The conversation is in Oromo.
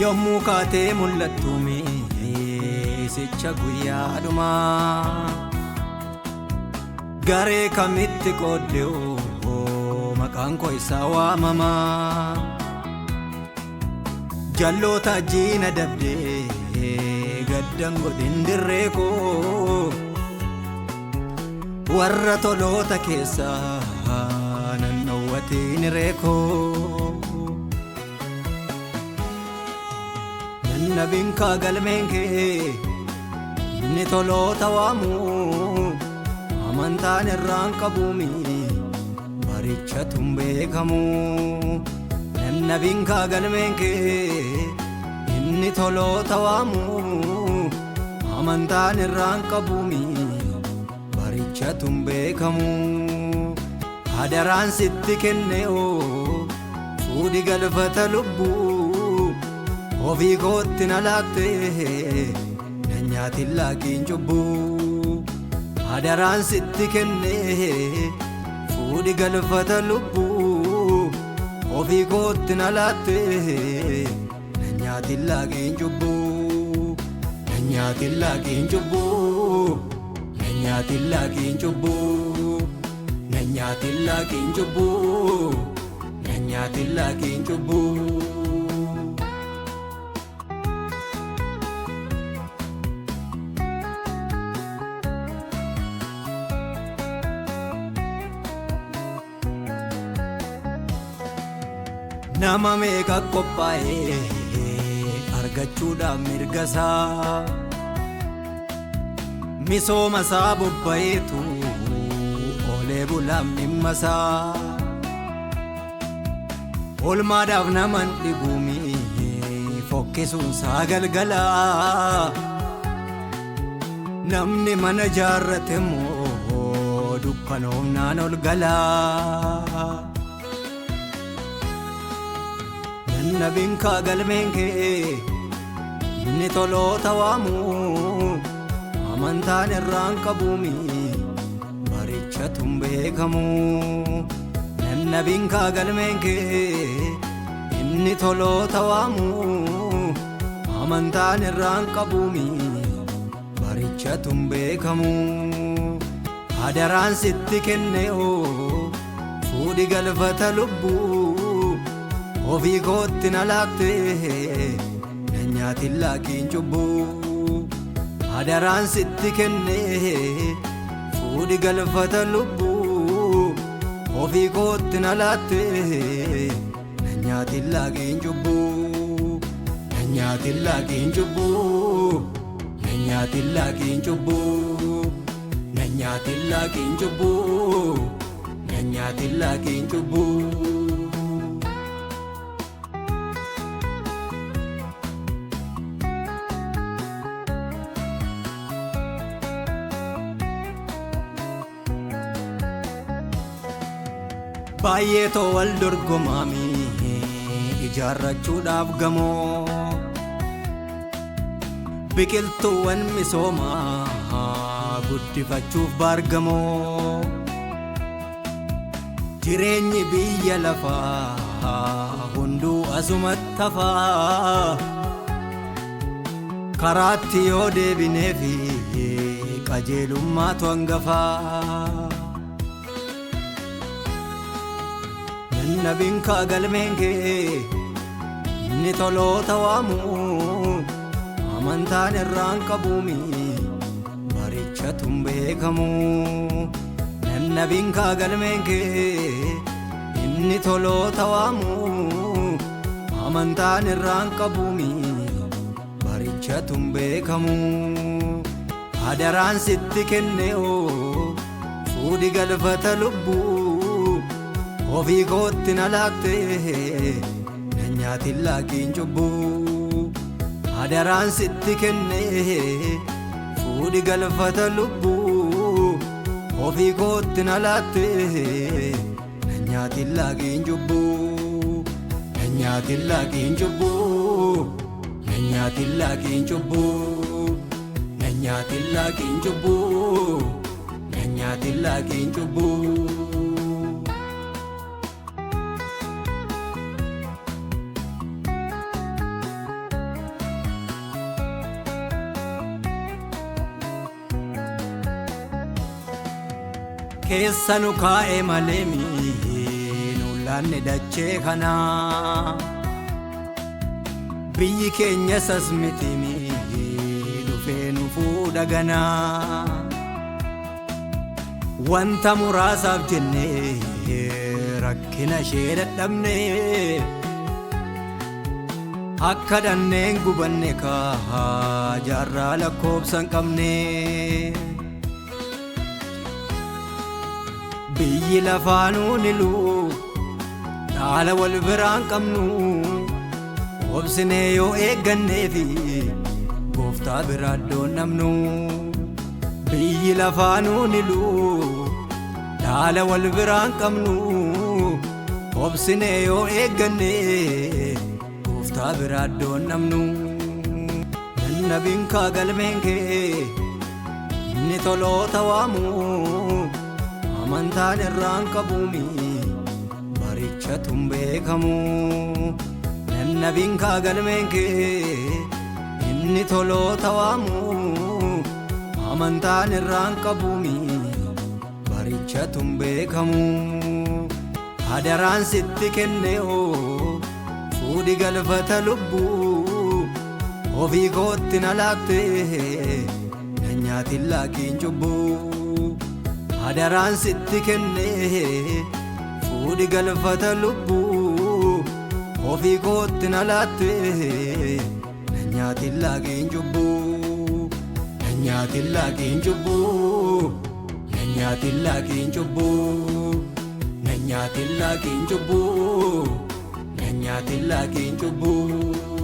yommuu kaatee mul'attume sicha guyyaadhuma garee kamitti qooddee'oo maqaan koo isaa waamama jalloota jiina dabdee gaddan godhin dirree koo warra toloota keessaa nan dhowwatiin reekoo nabin kaa galmeen kee inni toloota waamu amantaan irraan qabuumi barichatuun beekamu nabin kaa galmeen kee inni toloota waamu amantaan irraan qabuumi barichatuun beekamu hadaraan sitti kenne'oo fuudhi galfata lubbuu ofii kootti na laattee na nyaatin laakiin cubbuu hadaraan sitti kennee fuudhi galfata lubbuu ofii kootti na laattee na nyaatin laakiin cubbuu na nyaatin laakiin cubbuu na nyaatin laakiin cubbuu na nyaatin laakiin cubbuu na nyaatin laakiin cubbuu nama meeqa qophaa'ee argachuudhaaf mirgasaa misooma isaa bobba'eetu oolee bulaam dhimmasaa olmaadhaaf naman dhiguumi fokkisuunsaa galgalaa namni mana jaarrate immoo dukkanoomnaan ol galaa nabin kaa galmeen kee inni toloota waamu amantaan irraan qabuumi barichatuun beekamu nabin kaa galmeen kee inni toloota waamu amantaan irraan qabuumi barichatuun beekamu hadaraan sitti kenne'oo fuudhi galfata lubbuu ofii kootti na laattee na nyaatin laakiin cubbuu hadaraan sitti kennee fuudhi galfata lubbuu ofii kootti na laattee na nyaatin laakiin cubbuu na nyaatin laakiin cubbuu na nyaatin laakiin cubbuu na nyaatin laakiin cubbuu na nyaatin laakiin cubbuu baay'ee too wal dorgomaami ijaarrachuudhaaf gamoo biqiltuuwwan misoomaa guddifachuuf baargamoo jireenyi biyya lafaa hunduu asumatti hafaa karaatti yoo deebineefi qajeelummaatu hangafaa nabin kaa galmeen kee inni toloota waamu amantaan irraan qabuumi barichatuun beekamu nabin kaa galmeen kee inni toloota waamu amantaan irraan qabuumi barichatuun beekamu hadaraan sitti kenne'oo fuudhi galfata lubbuu ofii kootti na laattee na nyaatin laakiin cubbuu hadaraan sitti kennee fuudhi galfata lubbuu ofii kootti na laattee na nyaatin laakiin cubbuu na nyaatin laakiin cubbuu na nyaatin laakiin cubbuu na nyaatin laakiin cubbuu na nyaatin laakiin cubbuu keessa nu kaa'e malee nu laanne dachee kana biyyi keenya sas miti dhufee nu fuudha gana wanta muraasaaf jennee rakkina ishee dadhabne akka danneen gubanne kaa jaarraa lakkoobsa hin qabne biyyi lafaanuu niluu dhaala wal biraan qabnu obsinee yoo eegganneefi gooftaa biraa doonnamnu biyyi lafaanuu niluu dhaala wal biraan qabnu obsinee yoo eeggannee gooftaa biraa doonnamnu nannabiin kaa galmeen kee inni toloota waamu amantaan irraan qabuumi barichatuun beekamu nannabiin kaa galmeen kee inni toloota waamu amantaan irraan qabuumi barichatuun beekamu adaraan sitti kenne'oo fuudhi galfata lubbuu ofii kootti na laattee na nyaatin laakiin cubbuu adaraan sitti kennee fuudhi galfata lubbuu ofii kootti na laattee na nyaatin laakiin cubbuu na nyaatin laakiin cubbuu na nyaatin laakiin cubbuu na nyaatin laakiin cubbuu na nyaatin laakiin cubbuu